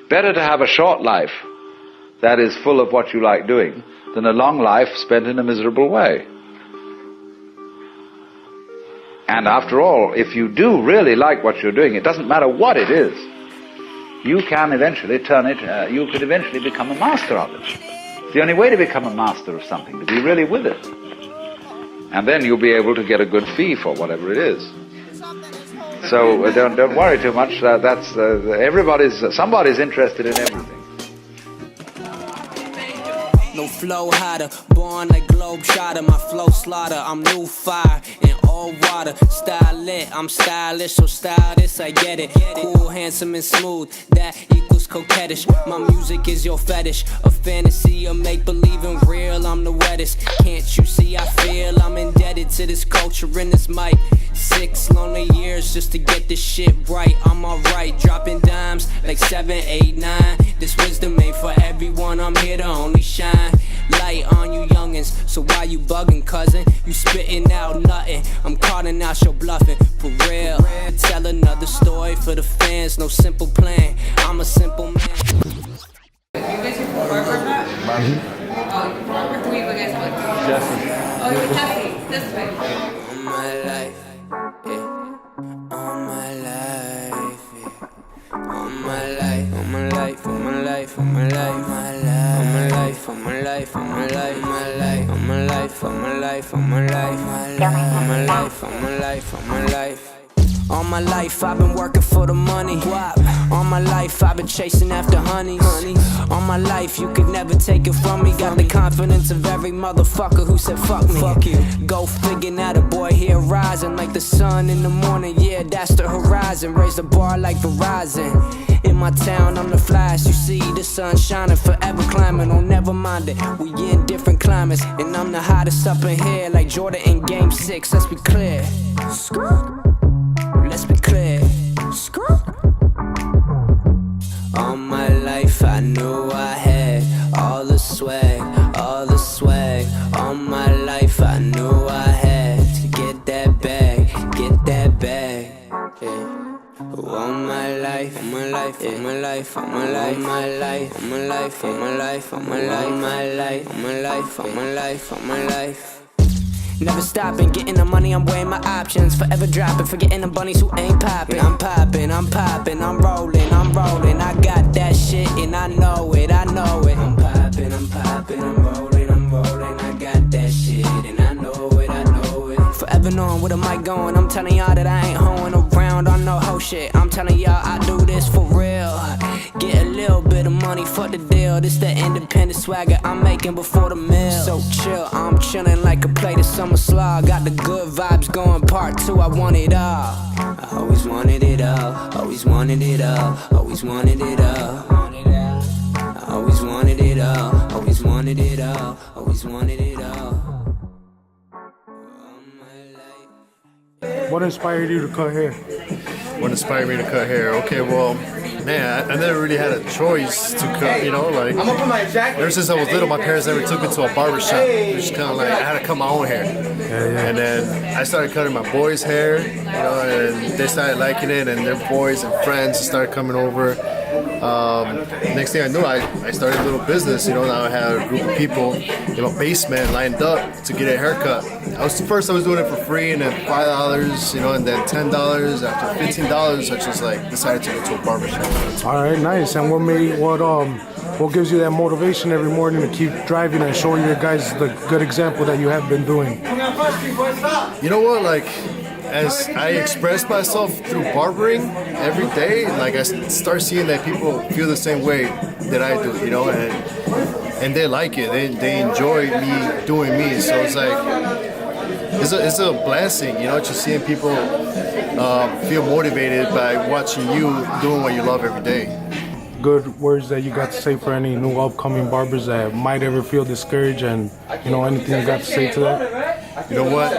Better to have a short life that is full of what you like doing than a long life spent in a miserable way. And after all, if you do really like what you're doing, it doesn't matter what it is, you can eventually turn it, you could eventually become a master of it. It's the only way to become a master of something, to be really with it. And then you'll be able to get a good fee for whatever it is. So don't worry too much. Somebody's interested in everything. No flow hotter, born like Globetrotter. My flow slaughter, I'm new fire in all water. Style lit, I'm stylish, so style this, I get it. Cool, handsome, and smooth, that equals coquettish. My music is your fetish, a fantasy, a make-believe and real. I'm the wettest, can't you see I feel I'm indebted to this culture and this mic. 6 lonely years just to get this shit right. I'm alright, dropping dimes like 7, 8, 9. This wisdom ain't for everyone, I'm here to only shine light on you youngins. So why you bugging, cousin? You spitting out nothing, I'm calling out your bluffing. For real, tell another story for the fans. No simple plan, I'm a simple man. You guys are from Barber Net? Oh, who are you guys with? Jesse. Oh, you're Jesse. This way. All my life, yeah. All my life, yeah. All my life, all my life, all my life, all my life, my life, all my life, all my life, all my life, my life, all my life, all my life, all my life, my life, all my life, all my life, all my life. All my life I've been working for the money. All my life I've been chasing after honeys. All my life you could never take it from me. Got the confidence of every motherfucker who said fuck me. Fuck you. Go figure now, the boy here rising like the sun in the morning. Yeah, that's the horizon. Raise the bar like Verizon. In my town I'm the flyest. You see the sun shining, forever climbing. Oh, never mind it, we in different climates. And I'm the hottest up in here like Jordan in game 6. Let's be clear. Let's be clear. All my life I knew I had all the swag, all the swag. All my life I knew I had to get that bag, get that bag. Yeah. All my life, all my life, all my life, all my life, my life, all my life, all my life, all my life, my life, all my life, all my life, all my life. Never stopping, getting the money, I'm weighing my options. Forever dropping, forgetting the bunnies who ain't popping. I'm popping, I'm popping, I'm rolling, I'm rolling. I got that shit and I know it, I know it. I'm popping, I'm popping, I'm rolling, I'm rolling. I got that shit and I know it, I know it. Forever knowing where the mic going, I'm telling y'all that I ain't hoeing around on no hoe shit. I'm telling y'all I do this for real. Get a little bit of money for the deal. This the independent swagger I'm making before the meal. So chill, I'm chilling like a plate of summer slaw. Got the good vibes going, part 2, I want it all. I always wanted it all, always wanted it all, always wanted it all. I always wanted it all, always wanted it all, always wanted it all. What inspired you to cut hair? What inspired me to cut hair? Okay, well, man, I never really had a choice to cut, you know, like, ever since I was little, my parents never took me to a barber shop. It was kind of like, I had to cut my own hair. And then I started cutting my boys' hair, you know, and they started liking it, and their boys and friends started coming over. Next thing I knew, I started a little business, you know. Now I had a group of people in my basement lined up to get a haircut. First I was doing it for free, and then $5, you know, and then $10. After $15, I just like decided to go to a barbershop. All right, nice. And what gives you that motivation every morning to keep driving and showing your guys the good example that you have been doing? You know what, like, as I express myself through barbering every day, like I start seeing that people feel the same way that I do, you know, and they like it. They enjoy me doing me. So it's like it's a blessing, you know, just seeing people feel motivated by watching you doing what you love every day. Good words that you got to say for any new upcoming barbers that might ever feel discouraged, and you know, anything you got to say to that? You know what?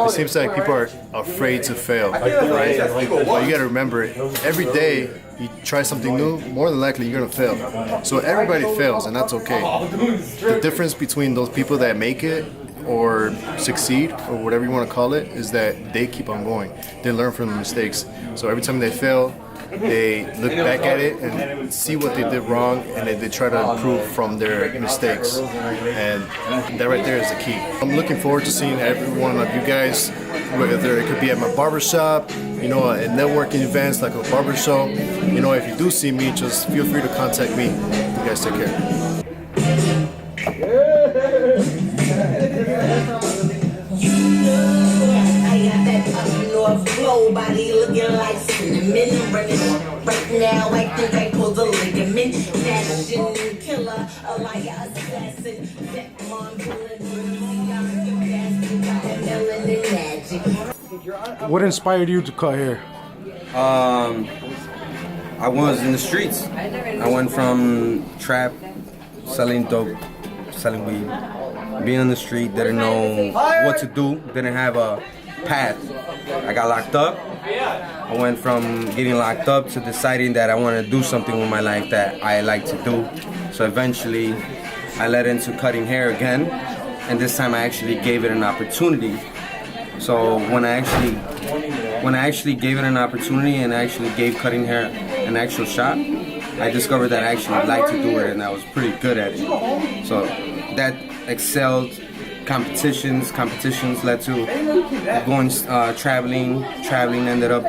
It seems like people are afraid to fail, right? But you got to remember, every day you try something new, more than likely you're gonna fail. So everybody fails, and that's okay. The difference between those people that make it or succeed, or whatever you want to call it, is that they keep on going. They learn from the mistakes. So every time they fail, they look back at it and see what they did wrong, and they try to improve from their mistakes. And that right there is the key. I'm looking forward to seeing every one of you guys, whether it could be at my barbershop, you know, at networking events like a barber show. You know, if you do see me, just feel free to contact me. You guys take care. Flow body looking like cinnamon, running right now. I think I pulled a ligament. Fashion killer, a liar, assassin. That mom What inspired you to cut hair? I was in the streets. I went from trap, selling dope, selling weed, being on the street, didn't know what to do, didn't have a path. I got locked up. I went from getting locked up to deciding that I want to do something with my life that I like to do. So eventually I led into cutting hair again, and this time I actually gave it an opportunity. So when I actually gave it an opportunity and actually gave cutting hair an actual shot, I discovered that I actually liked to do it, and I was pretty good at it. So that excelled. Competitions led to going traveling ended up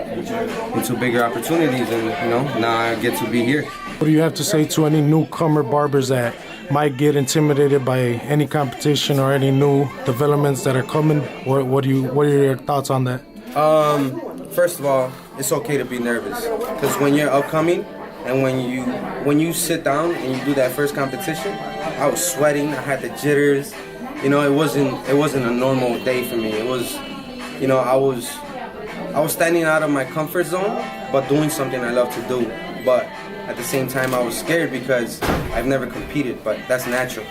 into bigger opportunities, and you know, now I get to be here. What do you have to say to any newcomer barbers that might get intimidated by any competition or any new developments that are coming? What are your thoughts on that? First of all, it's okay to be nervous, because when you're upcoming and when you sit down and you do that first competition, I was sweating, I had the jitters. You know, it wasn't a normal day for me. It was, you know, I was standing out of my comfort zone, but doing something I love to do. But at the same time, I was scared because I've never competed, but that's natural.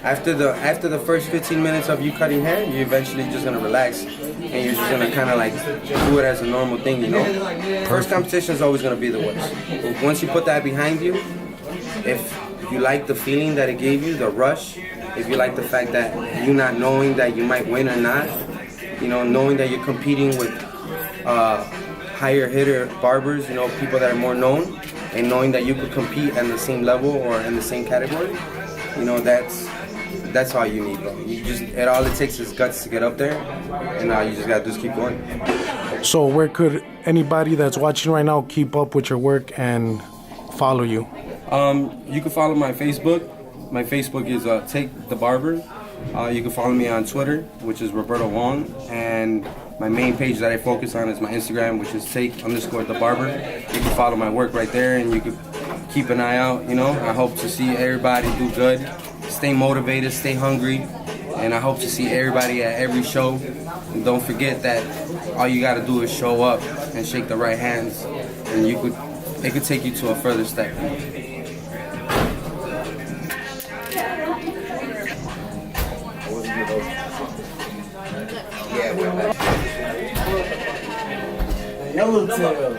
After the first 15 minutes of you cutting hair, you're eventually just gonna relax, and you're just gonna kind of like do it as a normal thing, you know. First competition is always gonna be the worst. But once you put that behind you, if you like the feeling that it gave you, the rush. If you like the fact that you're not knowing that you might win or not, you know, knowing that you're competing with higher hitter barbers, you know, people that are more known, and knowing that you could compete at the same level or in the same category, you know, that's all you need, bro. All it takes is guts to get up there, and you just gotta just keep going. So where could anybody that's watching right now keep up with your work and follow you? You can follow my Facebook. My Facebook is Take the Barber. You can follow me on Twitter, which is Roberto Wong, and my main page that I focus on is my Instagram, which is Take_the Barber. You can follow my work right there, and you can keep an eye out. You know, I hope to see everybody do good, stay motivated, stay hungry, and I hope to see everybody at every show. And don't forget that all you got to do is show up and shake the right hands, and it could take you to a further step. Yellowtail.